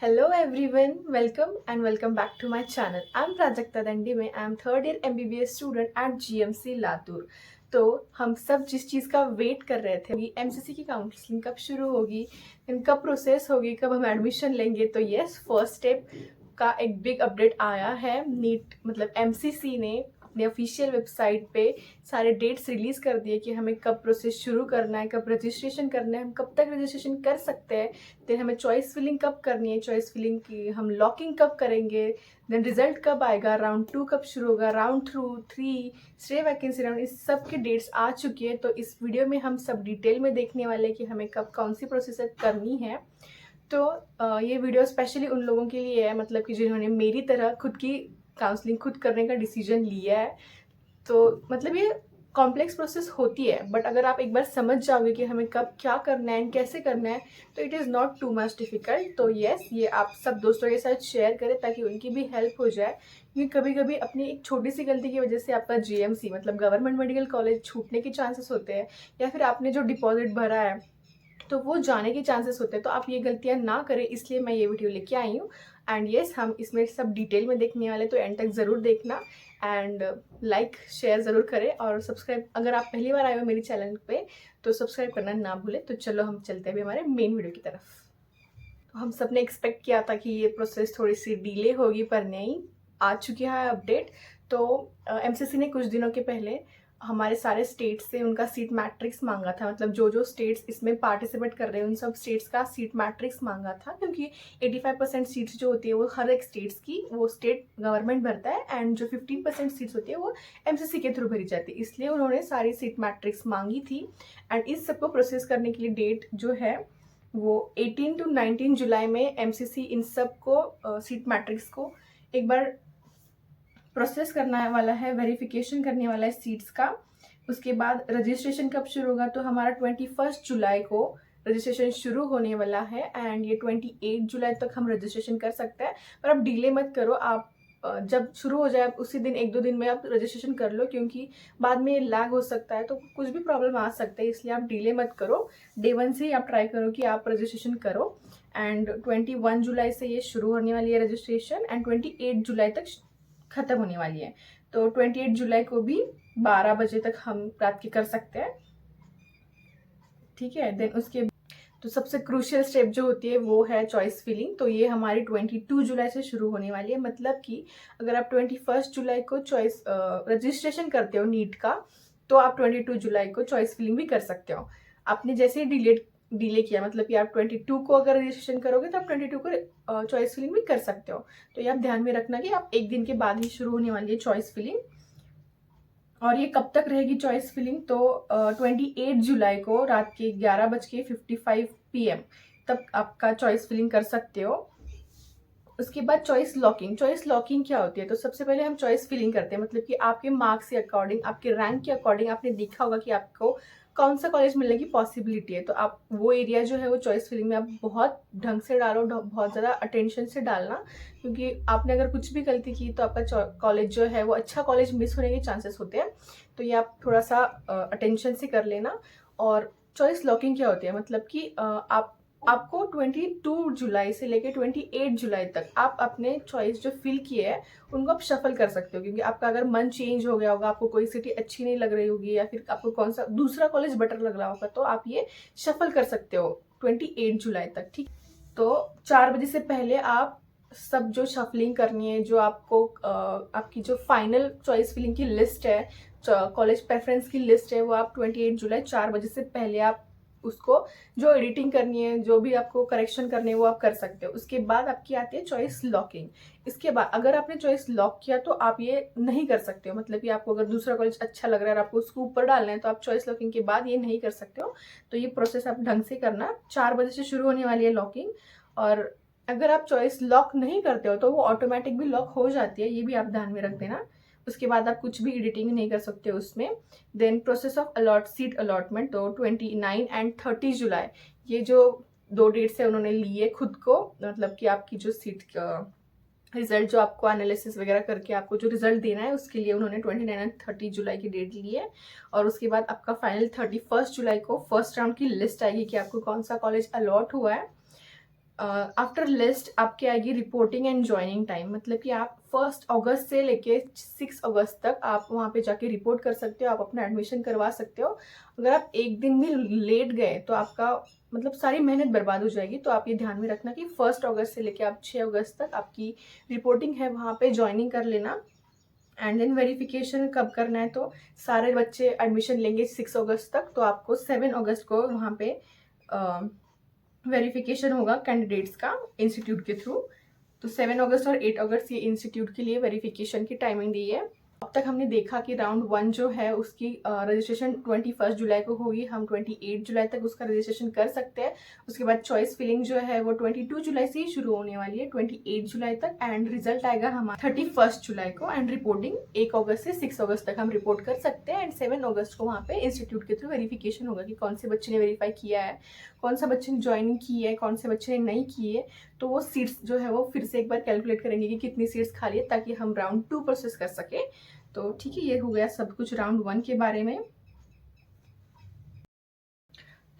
Hello everyone, welcome and welcome back to my channel. I'm Prajakta Dandi में I'm third year MBBS student at GMC Latur. तो हम सब जिस चीज़ का wait कर रहे थे एमसीसी की काउंसलिंग कब शुरू होगी, कब प्रोसेस होगी, कब हम एडमिशन लेंगे, तो यस फर्स्ट स्टेप का एक बिग अपडेट आया है। नीट मतलब एमसीसी ने अपने ऑफिशियल वेबसाइट पे सारे डेट्स रिलीज़ कर दिए कि हमें कब प्रोसेस शुरू करना है, कब रजिस्ट्रेशन करना है, हम कब तक रजिस्ट्रेशन कर सकते हैं, देन हमें चॉइस फिलिंग कब करनी है, चॉइस फिलिंग की हम लॉकिंग कब करेंगे, देन रिजल्ट कब आएगा, राउंड 2 कब शुरू होगा, राउंड 3 स्टे वैकेंसी राउंड, इस सब के डेट्स आ चुकी है। तो इस वीडियो में हम सब डिटेल में देखने वाले हैं कि हमें कब कौन सी प्रोसेस करनी है। तो ये वीडियो स्पेशली उन लोगों के लिए है, मतलब कि जिन्होंने मेरी तरह खुद की काउंसलिंग खुद करने का डिसीजन लिया है। तो मतलब ये कॉम्प्लेक्स प्रोसेस होती है, बट अगर आप एक बार समझ जाओगे कि हमें कब क्या करना है एंड कैसे करना है, तो it is not too much difficult. तो येस, ये आप सब दोस्तों के साथ शेयर करें ताकि उनकी भी हेल्प हो जाए, क्योंकि कभी कभी अपनी एक छोटी सी गलती की वजह से आपका जीएमसी मतलब गवर्नमेंट मेडिकल कॉलेज छूटने के चांसेस होते हैं, या फिर आपने जो डिपॉजिट भरा है तो वो जाने के चांसेस होते हैं। तो आप ये गलतियां ना करें, इसलिए मैं ये वीडियो लेके आई हूँ। एंड येस, हम इसमें सब डिटेल में देखने वाले, तो एंड तक ज़रूर देखना एंड लाइक शेयर ज़रूर करें और सब्सक्राइब, अगर आप पहली बार आए हो मेरे चैनल पे तो सब्सक्राइब करना ना भूलें। तो चलो हम चलते हैं अभी हमारे मेन वीडियो की तरफ। तो हम सब ने एक्सपेक्ट किया था कि ये प्रोसेस थोड़ी सी डिले होगी, पर नहीं, आ चुकी है अपडेट। तो एमसीसी ने कुछ दिनों के पहले हमारे सारे स्टेट्स से उनका सीट मैट्रिक्स मांगा था, मतलब जो जो स्टेट्स इसमें पार्टिसिपेट कर रहे हैं उन सब स्टेट्स का सीट मैट्रिक्स मांगा था, क्योंकि 85% सीट्स जो होती है वो हर एक स्टेट्स की वो स्टेट गवर्नमेंट भरता है, एंड जो 15% सीट्स होती है वो एमसीसी के थ्रू भरी जाती है। इसलिए उन्होंने सारी सीट मैट्रिक्स मांगी थी। एंड इस सबको प्रोसेस करने के लिए डेट जो है वो 18 टू 19 जुलाई में एमसीसी इन सब को सीट मैट्रिक्स को एक बार प्रोसेस करने वाला है, वेरिफिकेशन करने वाला है सीट्स का। उसके बाद रजिस्ट्रेशन कब शुरू होगा, तो हमारा 21 जुलाई को रजिस्ट्रेशन शुरू होने वाला है, एंड ये 28 जुलाई तक हम रजिस्ट्रेशन कर सकते हैं। पर आप डिले मत करो, आप जब शुरू हो जाए उसी दिन 1-2 दिन में आप रजिस्ट्रेशन कर लो, क्योंकि बाद में लैग हो सकता है, तो कुछ भी प्रॉब्लम आ सकता है, इसलिए आप डिले मत करो। डे 1 से ही आप ट्राई करो कि आप रजिस्ट्रेशन करो। एंड 21 जुलाई से ये शुरू होने वाली है रजिस्ट्रेशन, एंड 28 जुलाई तक खत्म होने वाली है। तो 28 जुलाई को भी 12 बजे तक हम रात के कर सकते हैं, ठीक है। देन उसके तो सबसे क्रूशियल स्टेप जो होती है वो है चॉइस फिलिंग। तो ये हमारी 22 जुलाई से शुरू होने वाली है, मतलब कि अगर आप 21 जुलाई को चॉइस रजिस्ट्रेशन करते हो नीट का, तो आप 22 जुलाई को चॉइस फिलिंग भी कर सकते हो। आपने जैसे ही डिले किया, मतलब कि आप 22 को अगर रजिस्ट्रेशन करोगे तो आप 22 को चॉइस फिलिंग भी कर सकते हो। तो ये आप ध्यान में रखना कि आप एक दिन के बाद ही शुरू होने वाली है चॉइस फिलिंग। और ये कब तक रहेगी चॉइस फिलिंग, तो 28 जुलाई को रात के 11:55 PM तक आपका चॉइस फिलिंग कर सकते हो। उसके बाद चॉइस लॉकिंग। चॉइस लॉकिंग क्या होती है, तो सबसे पहले हम चॉइस फिलिंग करते हैं, मतलब कि आपके मार्क्स के अकॉर्डिंग, आपके रैंक के अकॉर्डिंग आपने देखा होगा कि आपको कौन सा कॉलेज मिलने की पॉसिबिलिटी है, तो आप वो एरिया जो है वो चॉइस फिलिंग में आप बहुत ढंग से डालो, बहुत ज़्यादा अटेंशन से डालना, क्योंकि आपने अगर कुछ भी गलती की तो आपका कॉलेज जो है वो अच्छा कॉलेज मिस होने के चांसेस होते हैं। तो ये आप थोड़ा सा अटेंशन से कर लेना। और चॉइस लॉकिंग क्या होती है, मतलब कि आपको 22 जुलाई से लेकर 28 जुलाई तक आप अपने चॉइस जो फिल किए हैं उनको आप शफल कर सकते हो, क्योंकि आपका अगर मन चेंज हो गया होगा, आपको कोई सिटी अच्छी नहीं लग रही होगी, या फिर आपको कौन सा दूसरा कॉलेज बेटर लग रहा होगा, तो आप ये शफल कर सकते हो 28 जुलाई तक, ठीक। तो 4 बजे से पहले आप सब जो शफलिंग करनी है, जो आपको आपकी जो फाइनल चॉइस फिलिंग की लिस्ट है, कॉलेज प्रेफरेंस की लिस्ट है, वो आप 28 जुलाई 4 बजे से पहले आप उसको जो एडिटिंग करनी है, जो भी आपको करेक्शन करने है वो आप कर सकते हो। उसके बाद आपकी आती है चॉइस लॉकिंग। इसके बाद अगर आपने चॉइस लॉक किया तो आप ये नहीं कर सकते हो, मतलब कि आपको अगर दूसरा कॉलेज अच्छा लग रहा है और आपको उसको ऊपर डालना है, तो आप चॉइस लॉकिंग के बाद ये नहीं कर सकते हो। तो ये प्रोसेस आप ढंग से करना। 4 बजे से शुरू होने वाली है लॉकिंग, और अगर आप चॉइस लॉक नहीं करते हो तो वो ऑटोमेटिक भी लॉक हो जाती है, ये भी आप ध्यान में रख देना। उसके बाद आप कुछ भी एडिटिंग नहीं कर सकते उसमें। Then process of seat allotment, तो 29 एंड 30 जुलाई ये जो 2 डेट्स है उन्होंने लिए खुद को, मतलब कि आपकी जो सीट रिजल्ट जो आपको एनालिसिस वगैरह करके आपको जो रिजल्ट देना है उसके लिए उन्होंने 29 एंड 30 जुलाई की डेट ली है। और उसके बाद आपका फाइनल 31 जुलाई को फर्स्ट राउंड की लिस्ट आएगी कि आपको कौन सा कॉलेज अलॉट हुआ है। आफ्टर लिस्ट आपकी आएगी रिपोर्टिंग एंड ज्वाइनिंग टाइम, मतलब कि आप 1 अगस्त से लेके 6 अगस्त तक आप वहाँ पे जाके रिपोर्ट कर सकते हो, आप अपना एडमिशन करवा सकते हो। अगर आप एक दिन भी लेट गए तो आपका मतलब सारी मेहनत बर्बाद हो जाएगी। तो आप ये ध्यान में रखना कि 1 अगस्त से लेके आप 6 अगस्त तक आपकी रिपोर्टिंग है, वहाँ पे ज्वाइनिंग कर लेना। एंड देन वेरिफिकेशन कब करना है, तो सारे बच्चे एडमिशन लेंगे 6 अगस्त तक, तो आपको 7 अगस्त को वहाँ पे वेरिफिकेशन होगा कैंडिडेट्स का इंस्टीट्यूट के थ्रू। तो 7 अगस्त और 8 अगस्त ये इंस्टीट्यूट के लिए वेरिफिकेशन की टाइमिंग दी है। अब तक हमने देखा कि राउंड 1 जो है उसकी रजिस्ट्रेशन 21 जुलाई को होगी, हम 28 जुलाई तक उसका रजिस्ट्रेशन कर सकते हैं। उसके बाद चॉइस फिलिंग जो है वो 22 जुलाई से ही शुरू होने वाली है, 28 जुलाई तक। एंड रिजल्ट आएगा हमारा 31 जुलाई को। एंड रिपोर्टिंग 1 अगस्त से 6 अगस्त तक हम रिपोर्ट कर सकते हैं। एंड 7 अगस्त को वहाँ पे इंस्टीट्यूट के थ्रू वेरिफिकेशन होगा कि कौन से बच्चे ने वेरीफाई किया है, कौन सा बच्चे ने ज्वाइनिंग की है, कौन से बच्चे ने नहीं की है। तो वो सीट्स जो है वो फिर से एक बार कैलकुलेट करेंगे कि कितनी सीट्स खाली है, ताकि हम राउंड 2 प्रोसेस कर सके। तो ठीक है, ये हो गया सब कुछ राउंड 1 के बारे में।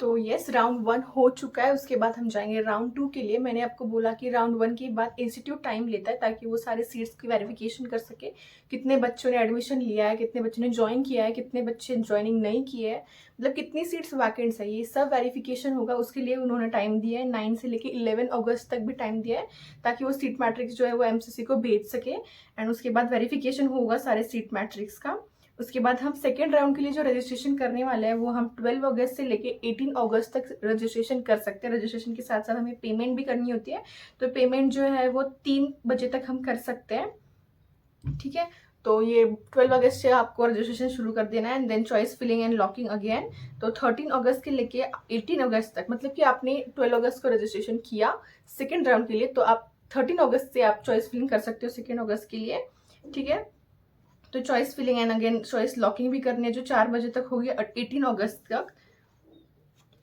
तो यस, राउंड 1 हो चुका है। उसके बाद हम जाएंगे राउंड 2 के लिए। मैंने आपको बोला कि राउंड 1 के बाद इंस्टीट्यूट टाइम लेता है, ताकि वो सारे सीट्स की वेरिफिकेशन कर सके, कितने बच्चों ने एडमिशन लिया है, कितने बच्चों ने ज्वाइन किया है, कितने बच्चे ज्वाइनिंग नहीं किए है, मतलब कितनी सीट्स वैकेंट्स है, ये सब वेरिफिकेशन होगा। उसके लिए उन्होंने टाइम दिया है 9 से लेके 11 अगस्त तक भी टाइम दिया है, ताकि वो सीट मैट्रिक्स जो है वो एमसीसी को भेज सके। एंड उसके बाद वेरिफिकेशन होगा सारे सीट मैट्रिक्स का। उसके बाद हम सेकेंड राउंड के लिए जो रजिस्ट्रेशन करने वाले हैं वो हम 12 अगस्त से लेके 18 अगस्त तक रजिस्ट्रेशन कर सकते हैं। रजिस्ट्रेशन के साथ साथ हमें पेमेंट भी करनी होती है, तो पेमेंट जो है वो 3 बजे तक हम कर सकते हैं। ठीक है, तो ये 12 अगस्त से आपको रजिस्ट्रेशन शुरू कर देना है। And then choice filling and locking again, तो 13 अगस्त के लेके 18 अगस्त तक, मतलब कि आपने 12 अगस्त को रजिस्ट्रेशन किया सेकेंड राउंड के लिए, तो आप 13 अगस्त से आप चॉइस फिलिंग कर सकते हो सेकेंड अगस्त के लिए। ठीक है, तो choice filling and again choice locking भी करनी है, जो 4 बजे तक होगी 18 अगस्त तक।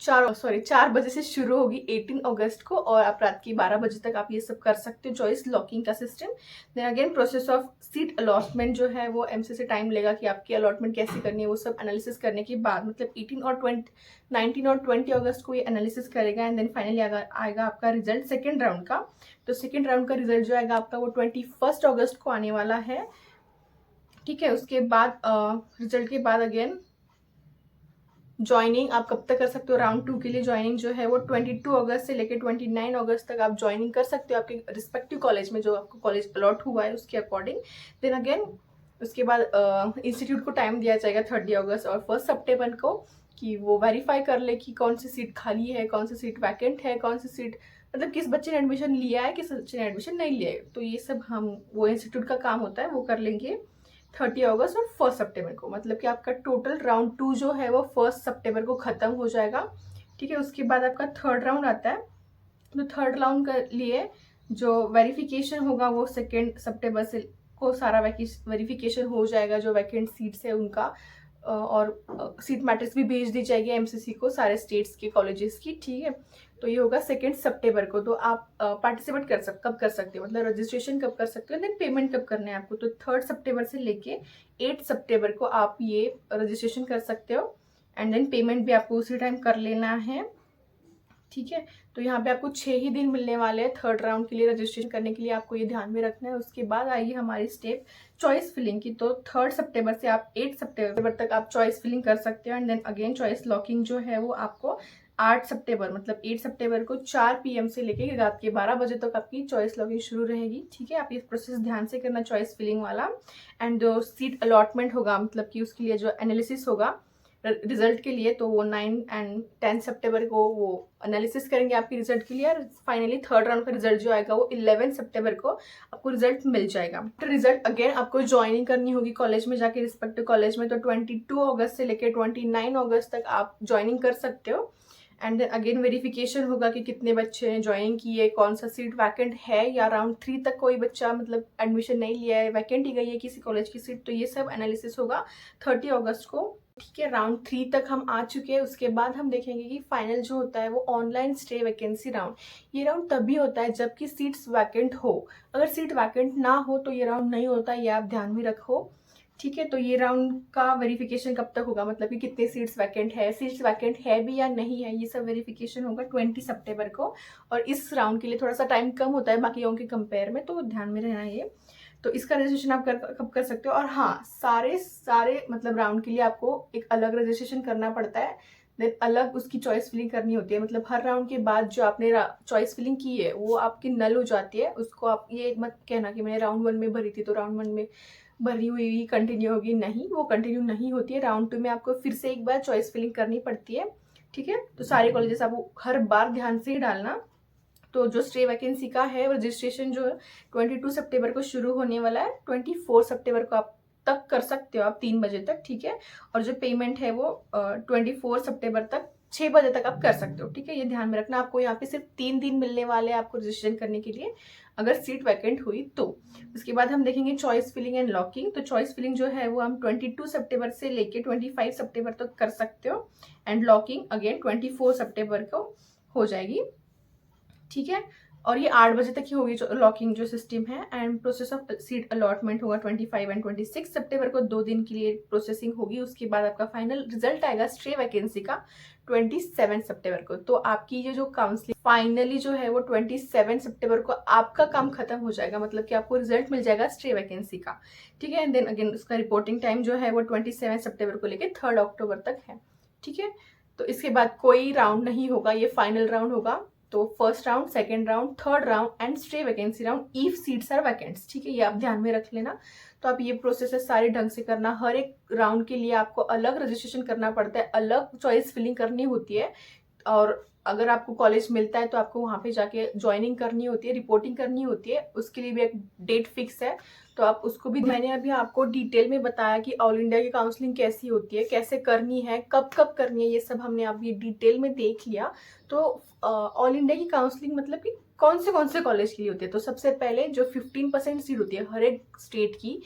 4 बजे से शुरू होगी 18 अगस्त को, और आप रात की 12 बजे तक आप ये सब कर सकते हो, चॉइस लॉकिंग का system. Then again process of seat allotment जो है वो एमसीसी टाइम लेगा कि आपकी अलॉटमेंट कैसे करनी है, वो सब एनालिसिस करने के बाद, मतलब 19 और 20 अगस्त को ये एनालिसिस करेगा। एंड देन फाइनली आएगा आपका रिजल्ट सेकेंड राउंड का। तो सेकेंड राउंड का रिजल्ट जो आएगा आपका वो 21 अगस्त को आने वाला है। ठीक है, उसके बाद रिजल्ट के बाद अगेन ज्वाइनिंग आप कब तक कर सकते हो राउंड 2 के लिए। ज्वाइनिंग जो है वो 22 अगस्त से लेकर 29 अगस्त तक आप ज्वाइनिंग कर सकते हो आपके रिस्पेक्टिव कॉलेज में, जो आपको कॉलेज अलॉट हुआ है उसके अकॉर्डिंग। देन अगेन उसके बाद इंस्टीट्यूट को टाइम दिया जाएगा 30 अगस्त और 1 सितंबर को, कि वो वेरीफाई कर ले कि कौन सी सीट खाली है, कौन सी सीट वैकेंट है, कौन सी सीट मतलब किस बच्चे ने एडमिशन लिया है, किस बच्चे ने एडमिशन नहीं लिया है। तो ये सब हम वो इंस्टीट्यूट का काम होता है, वो कर लेंगे 30 अगस्त और 1 सितंबर को। मतलब कि आपका टोटल राउंड 2 जो है वो 1 सितंबर को ख़त्म हो जाएगा। ठीक है, उसके बाद आपका थर्ड राउंड आता है। तो थर्ड राउंड के लिए जो वेरिफिकेशन होगा वो 2 सितंबर से को सारा वेरिफिकेशन हो जाएगा, जो वैकेंट सीट्स है उनका, और सीट मैट्रिक्स भी भेज दी जाएगी एमसीसी को सारे स्टेट्स के कॉलेजेस की। ठीक है, तो ये होगा 2 सितंबर को। तो आप पार्टिसिपेट कब कर सकते हो, मतलब रजिस्ट्रेशन कब कर सकते हो, देन पेमेंट कब करना है आपको। तो 3 सितंबर से लेके 8 सितंबर को आप ये रजिस्ट्रेशन कर सकते हो। एंड देन पेमेंट भी आपको उसी टाइम कर लेना है। ठीक है, तो यहाँ पे आपको 6 ही दिन मिलने वाले हैं थर्ड राउंड के लिए रजिस्ट्रेशन करने के लिए, आपको ये ध्यान में रखना है। उसके बाद आइए हमारी स्टेप चॉइस फिलिंग की। तो 3 सितंबर से आप 8 सितंबर तक आप चॉइस फिलिंग कर सकते हो। And then again choice locking जो है वो आपको 8 सितंबर, मतलब 8 सितंबर को 4 PM से लेके रात के 12 बजे तक आपकी चॉइस लॉकिंग शुरू रहेगी। ठीक है, आप ये प्रोसेस ध्यान से करना चॉइस फिलिंग वाला। एंड जो सीट अलॉटमेंट होगा, मतलब कि उसके लिए जो एनालिसिस होगा रिजल्ट के लिए, तो वो 9 एंड 10 सितंबर को वो एनालिसिस करेंगे आपके रिजल्ट के लिए। और फाइनली थर्ड राउंड का रिजल्ट जो आएगा वो 11 सितंबर को आपको रिजल्ट मिल जाएगा। रिजल्ट अगेन आपको ज्वाइनिंग करनी होगी कॉलेज में जाके, रिस्पेक्टिव कॉलेज में। तो 22 अगस्त से लेकर 29 अगस्त तक आप ज्वाइनिंग कर सकते हो। एंड देन अगेन वेरिफिकेशन होगा कि कितने बच्चे ने ज्वाइन किए, कौन सा सीट वैकेंट है, या राउंड 3 तक कोई बच्चा मतलब एडमिशन नहीं लिया है, वैकेंट ही गई है किसी कॉलेज की सीट। तो ये सब एनालिसिस होगा 30 अगस्त को। ठीक है, राउंड 3 तक हम आ चुके हैं। उसके बाद हम देखेंगे कि फाइनल जो होता है वो ऑनलाइन स्टे वैकेंसी राउंड। ये राउंड तभी होता है जबकि सीट्स वैकेंट हो। अगर सीट वैकेंट ना हो तो ये राउंड नहीं होता, ये आप ध्यान में रखो। ठीक है। तो ये राउंड का वेरिफिकेशन कब तक होगा, मतलब कि कितने सीट्स वैकेंट है भी या नहीं है, ये सब वेरिफिकेशन होगा 20 सितंबर को। और इस राउंड के लिए थोड़ा सा टाइम कम होता है बाकी के कंपेयर में, तो ध्यान में रहना ये। तो इसका रजिस्ट्रेशन आप कब कर सकते हो। और हाँ, सारे मतलब राउंड के लिए आपको एक अलग रजिस्ट्रेशन करना पड़ता है, देन अलग उसकी चॉइस फिलिंग करनी होती है। मतलब हर राउंड के बाद जो आपने चॉइस फिलिंग की है वो आपकी नल हो जाती है। उसको आप ये मत कहना कि मैंने राउंड 1 में भरी थी तो राउंड 1 में भरी हुई कंटिन्यू होगी, नहीं, वो कंटिन्यू नहीं होती है। राउंड 2 में आपको फिर से एक बार चॉइस फिलिंग करनी पड़ती है। ठीक है। तो सारे कॉलेजेस आपको हर बार ध्यान से ही डालना। तो जो स्टे वैकेंसी का है रजिस्ट्रेशन जो है 22 सितंबर को शुरू होने वाला है, 24 सितंबर को आप तक कर सकते हो, आप 3 बजे तक। ठीक है। और जो पेमेंट है वो 24 सितंबर तक 6 बजे तक आप कर सकते हो। ठीक है। ये ध्यान में रखना, आपको यहाँ पे सिर्फ 3 दिन मिलने वाले हैं आपको रजिस्ट्रेशन करने के लिए, अगर सीट वैकेंट हुई तो। उसके बाद हम देखेंगे चॉइस फिलिंग एंड लॉकिंग। तो चॉइस फिलिंग जो है वो हम 22 सितंबर से लेके 25 सितंबर तक कर सकते हो, एंड लॉकिंग अगेन 24 सितंबर को हो जाएगी। ठीक है। और ये 8 बजे तक ही होगी जो लॉकिंग जो सिस्टम है। And process of seat allotment होगा 25 एंड 26 सितंबर को, 2 दिन के लिए प्रोसेसिंग होगी। उसके बाद आपका फाइनल रिजल्ट आएगा स्टे वैकेंसी का 27 सितंबर को। तो आपकी ये जो काउंसलिंग फाइनली जो है वो 27 सितंबर को आपका काम खत्म हो जाएगा, मतलब कि आपको रिजल्ट मिल जाएगा स्टे वैकेंसी का। ठीक है। एंड देन अगेन उसका रिपोर्टिंग टाइम जो है वो 27 सितंबर को लेकर 3 अक्टूबर तक है। ठीक है। तो इसके बाद कोई राउंड नहीं होगा, ये फाइनल राउंड होगा। तो first round, second round, third round and stay vacancy round if seats are vacants. ठीक है। ये आप ध्यान में रख लेना। तो आप ये प्रोसेस सारे ढंग से करना। हर एक राउंड के लिए आपको अलग रजिस्ट्रेशन करना पड़ता है, अलग चॉइस फिलिंग करनी होती है। और अगर आपको कॉलेज मिलता है तो आपको वहाँ पे जाके ज्वाइनिंग करनी होती है, रिपोर्टिंग करनी होती है, उसके लिए भी एक डेट फिक्स है। तो आप उसको भी, मैंने अभी आपको डिटेल में बताया कि ऑल इंडिया की काउंसलिंग कैसी होती है, कैसे करनी है, कब कब करनी है, ये सब हमने अभी डिटेल में देख लिया। तो ऑल इंडिया की काउंसलिंग मतलब कि कौन से कॉलेज के लिए होती है। तो सबसे पहले जो 15% सीट होती है हर एक स्टेट की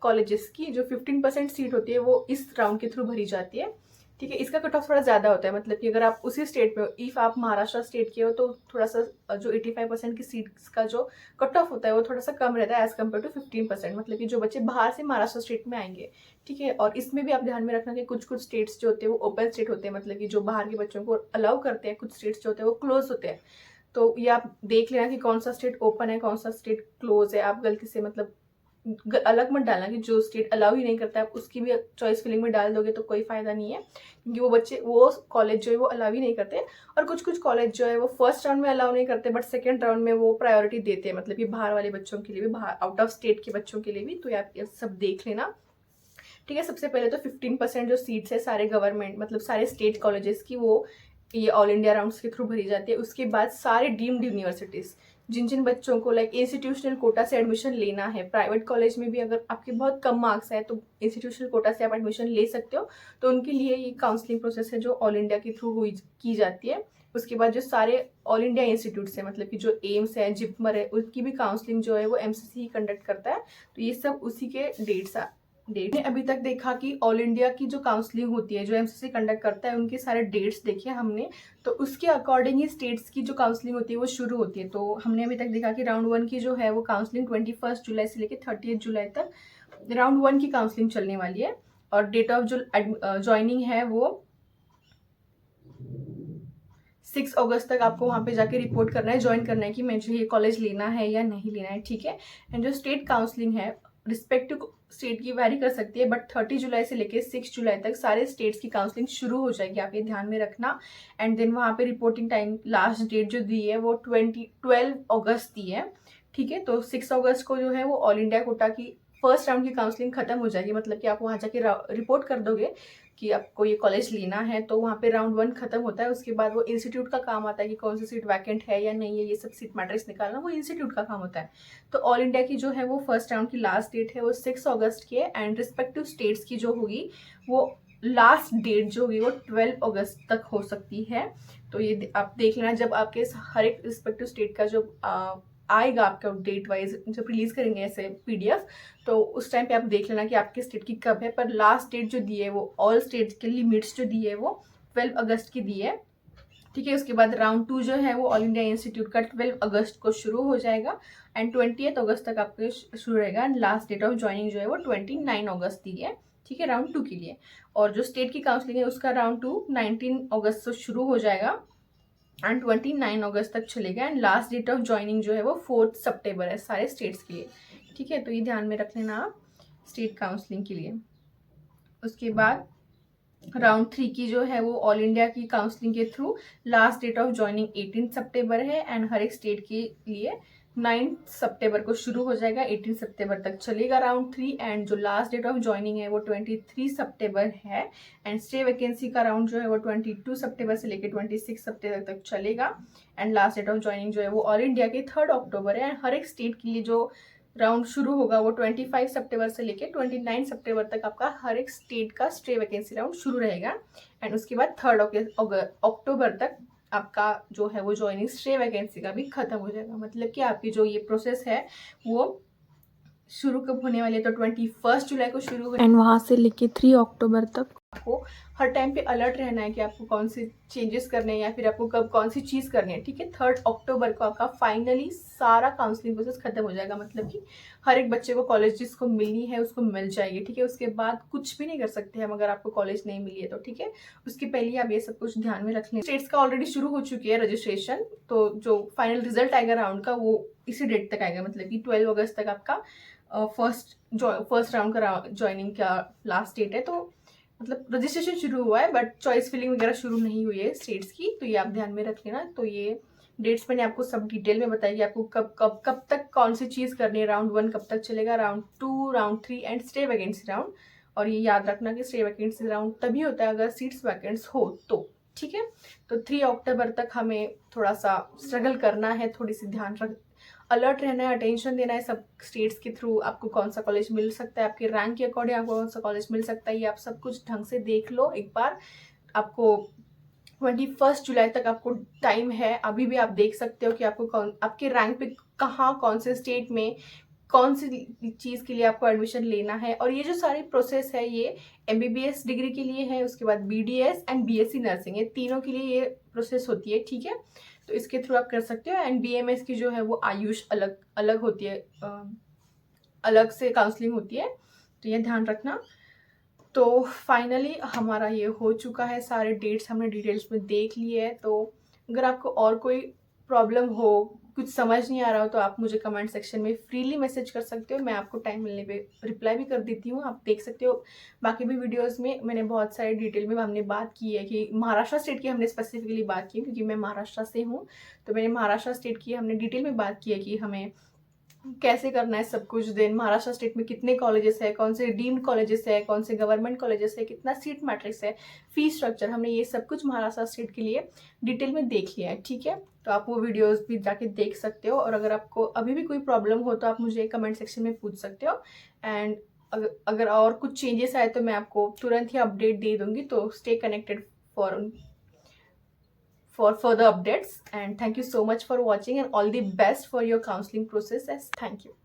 कॉलेजेस की, जो 15% सीट होती है वो इस राउंड के थ्रू भरी जाती है। ठीक है। इसका कट ऑफ थोड़ा ज़्यादा होता है, मतलब कि अगर आप उसी स्टेट में हो, इफ़ आप महाराष्ट्र स्टेट के हो तो थोड़ा सा जो 85% की सीट्स का जो कट ऑफ होता है वो थोड़ा सा कम रहता है एज कम्पेयर टू 15%, मतलब कि जो बच्चे बाहर से महाराष्ट्र स्टेट में आएंगे। ठीक है। और इसमें भी आप ध्यान में रखना कि कुछ स्टेट्स जो होते हैं वो ओपन स्टेट होते हैं, मतलब कि जो बाहर के बच्चों को अलाउ करते हैं, कुछ स्टेट्स जो होते हैं वो क्लोज होते हैं। तो ये आप देख लेना कि कौन सा स्टेट ओपन है, कौन सा स्टेट क्लोज है। आप गलती से मतलब अलग मत डालना कि जो स्टेट अलाउ ही नहीं करता है आप उसकी भी चॉइस फिलिंग में डाल दोगे तो कोई फायदा नहीं है, क्योंकि वो कॉलेज जो है वो अलाउ ही नहीं करते। और कुछ कॉलेज जो है वो फर्स्ट राउंड में अलाउ नहीं करते बट सेकंड राउंड में वो प्रायोरिटी देते हैं, मतलब कि बाहर वाले बच्चों के लिए भी, बाहर आउट ऑफ स्टेट के बच्चों के लिए भी। तो आप ये सब देख लेना। ठीक है। सबसे पहले तो 15% जो सीट्स है सारे गवर्नमेंट मतलब सारे स्टेट कॉलेजेस की, वो ये ऑल इंडिया राउंड्स के थ्रू भरी जाती है। उसके बाद सारे डीम्ड यूनिवर्सिटीज़, जिन जिन बच्चों को लाइक इंस्टीट्यूशनल कोटा से एडमिशन लेना है, प्राइवेट कॉलेज में भी अगर आपके बहुत कम मार्क्स है तो इंस्टीट्यूशनल कोटा से आप एडमिशन ले सकते हो, तो उनके लिए ये काउंसलिंग प्रोसेस है जो ऑल इंडिया के थ्रू हुई की जाती है। उसके बाद जो सारे ऑल इंडिया इंस्टीट्यूट्स है, मतलब कि जो एम्स है, जिपमर है, उनकी भी काउंसलिंग जो है वो एमसीसी ही कंडक्ट करता है। तो ये सब उसी के डेट्स ने अभी तक देखा कि ऑल इंडिया की जो काउंसलिंग होती है जो एमसीसी कंडक्ट करता है, उनके सारे डेट्स देखे हमने। तो उसके अकॉर्डिंग ही स्टेट्स की जो काउंसलिंग होती है वो शुरू होती है। तो हमने अभी तक देखा कि राउंड 1 की जो है वो काउंसलिंग 21 जुलाई से लेकर 30 जुलाई तक राउंड 1 की काउंसलिंग चलने वाली है। और डेट ऑफ जो ज्वाइनिंग है वो 6 अगस्त तक आपको वहाँ पे जाके रिपोर्ट करना है, ज्वाइन करना है कि मुझे ये कॉलेज लेना है या नहीं लेना है। ठीक है। एंड जो स्टेट काउंसलिंग है रिस्पेक्टिव स्टेट की वैरी कर सकती है, बट 30 जुलाई से लेकर 6 जुलाई तक सारे स्टेट्स की काउंसलिंग शुरू हो जाएगी, आप ये ध्यान में रखना। एंड देन वहाँ पे रिपोर्टिंग टाइम लास्ट डेट जो दी है वो 12 अगस्त दी है। ठीक है। तो 6 अगस्त को जो है वो ऑल इंडिया कोटा की फर्स्ट राउंड की काउंसलिंग खत्म हो जाएगी, मतलब कि आप वहाँ जाके रिपोर्ट कर दोगे कि आपको ये कॉलेज लेना है, तो वहाँ पे राउंड 1 खत्म होता है। उसके बाद वो इंस्टीट्यूट का काम आता है कि कौन सी सीट वैकेंट है या नहीं है, ये सब सीट मैट्रिक्स निकालना वो इंस्टीट्यूट का काम होता है। तो ऑल इंडिया की जो है वो फर्स्ट राउंड की लास्ट डेट है वो 6 अगस्त की है। एंड रिस्पेक्टिव स्टेट्स की जो होगी वो लास्ट डेट जो होगी वो 12 अगस्त तक हो सकती है। तो ये आप देख लेना, जब आपके हर एक रिस्पेक्टिव स्टेट का जो आएगा आपका डेट वाइज जब रिलीज करेंगे ऐसे पीडीएफ, तो उस टाइम पे आप देख लेना कि आपके स्टेट की कब है। पर लास्ट डेट जो दी है वो ऑल स्टेट के लिमिट्स जो दी है वो 12 अगस्त की दी है। ठीक है। उसके बाद राउंड 2 जो है वो ऑल इंडिया इंस्टीट्यूट का 12 अगस्त को शुरू हो जाएगा एंड 20 अगस्त तक आपके शुरू रहेगा and last date of joining जो है वो 29 अगस्त दी है, ठीक है, राउंड 2 के लिए। और जो स्टेट की काउंसलिंग है उसका राउंड 2 19 अगस्त से शुरू हो जाएगा एंड 29 अगस्त तक चलेगा and last date of joining जो है वो 4 सितंबर है सारे स्टेट्स के लिए, ठीक है। तो ये ध्यान में रख लेना आप स्टेट काउंसलिंग के लिए। उसके बाद राउंड 3 की जो है वो ऑल इंडिया की काउंसलिंग के through last date of joining 18 सितंबर है एंड हर एक स्टेट के लिए 9 सितंबर को शुरू हो जाएगा, 18 सितंबर तक चलेगा राउंड 3 एंड जो लास्ट डेट ऑफ ज्वाइनिंग है वो 23 सितंबर है एंड स्टे वैकेंसी का राउंड जो है वो 22 सितंबर से लेकर 26 सितंबर तक चलेगा and last date of joining जो है वो ऑल इंडिया के 3 अक्टूबर है एंड हर एक स्टेट के लिए जो राउंड शुरू होगा वो 25 सितंबर से लेके 29 सितंबर तक आपका हर एक स्टेट का स्टे वैकेंसी राउंड शुरू रहेगा एंड उसके बाद 3 अक्टूबर तक आपका जो है वो ज्वाइनिंग स्टे वैकेंसी का भी खत्म हो जाएगा। मतलब कि आपकी जो ये प्रोसेस है वो शुरू कब होने वाली है, तो 21 जुलाई को शुरू हो एंड वहाँ से लेके 3 अक्टूबर तक आपको हर टाइम पे अलर्ट रहना है कि आपको कौन से चेंजेस करने हैं या फिर आपको कब कौन सी चीज़ करनी है, ठीक है। 3 अक्टूबर को आपका फाइनली सारा काउंसलिंग प्रोसेस खत्म हो जाएगा, मतलब कि हर एक बच्चे को कॉलेज जिसको मिलनी है उसको मिल जाएगी, ठीक है। उसके बाद कुछ भी नहीं कर सकते हम अगर आपको कॉलेज नहीं मिली है तो, ठीक है। उसके पहले आप ये सब कुछ ध्यान में रख लें। स्टेट्स का ऑलरेडी शुरू हो चुकी है रजिस्ट्रेशन, तो जो फाइनल रिजल्ट आएगा राउंड का वो इसी डेट तक आएगा, मतलब कि 12 अगस्त तक आपका फर्स्ट राउंड का ज्वाइनिंग का लास्ट डेट है। तो मतलब रजिस्ट्रेशन शुरू हुआ है बट चॉइस फिलिंग वगैरह शुरू नहीं हुई है स्टेट्स की, तो ये आप ध्यान में रख लेना। तो ये डेट्स मैंने आपको सब डिटेल में बताई कि आपको कब तक कौन सी चीज़ करनी है। राउंड 1 कब तक चलेगा, round 2, round 3 and stay vacancy round. और ये याद रखना कि स्टे वैकेंसी राउंड तभी होता है अगर सीट्स वैकेंट्स हो तो, ठीक है। तो 3 अक्टूबर तक हमें थोड़ा सा स्ट्रगल करना है, थोड़ी सी ध्यान रख अलर्ट रहना है, अटेंशन देना है सब स्टेट्स के थ्रू। आपको कौन सा कॉलेज मिल सकता है, आपके रैंक के अकॉर्डिंग आपको कौन सा कॉलेज मिल सकता है, ये आप सब कुछ ढंग से देख लो एक बार। आपको 21 जुलाई तक आपको टाइम है, अभी भी आप देख सकते हो कि आपको आपके रैंक पे कहाँ कौन से स्टेट में कौन सी चीज़ के लिए आपको एडमिशन लेना है। और ये जो सारी प्रोसेस है ये MBBS डिग्री के लिए है, उसके बाद BDS एंड BSc नर्सिंग, ये तीनों के लिए ये प्रोसेस होती है, ठीक है। तो इसके थ्रू आप कर सकते हो एंड BMS की जो है वो आयुष अलग अलग होती है, अलग से काउंसलिंग होती है, तो ये ध्यान रखना। तो फाइनली हमारा ये हो चुका है, सारे डेट्स हमने डिटेल्स में देख लिए है। तो अगर आपको और कोई प्रॉब्लम हो, कुछ समझ नहीं आ रहा हो तो आप मुझे कमेंट सेक्शन में फ्रीली मैसेज कर सकते हो, मैं आपको टाइम मिलने पे रिप्लाई भी कर देती हूँ, आप देख सकते हो। बाकी भी वीडियोस में मैंने बहुत सारे डिटेल में हमने बात की है कि महाराष्ट्र स्टेट की हमने स्पेसिफिकली बात की क्योंकि मैं महाराष्ट्र से हूँ, तो मैंने महाराष्ट्र स्टेट की हमने डिटेल में बात की है कि हमें कैसे करना है सब कुछ। देन महाराष्ट्र स्टेट में कितने कॉलेजेस है, कौन से डीम्ड कॉलेजेस है, कौन से गवर्नमेंट कॉलेजेस है, कितना सीट मैट्रिक्स है, फीस स्ट्रक्चर, हमने ये सब कुछ महाराष्ट्र स्टेट के लिए डिटेल में देख लिया है, ठीक है। तो आप वो वीडियोस भी जाके देख सकते हो और अगर आपको अभी भी कोई प्रॉब्लम हो तो आप मुझे कमेंट सेक्शन में पूछ सकते हो एंड अगर और कुछ चेंजेस आए तो मैं आपको तुरंत ही अपडेट दे दूंगी। तो stay connected for further updates and thank you so much for watching and all the best for your counseling process. Thank you.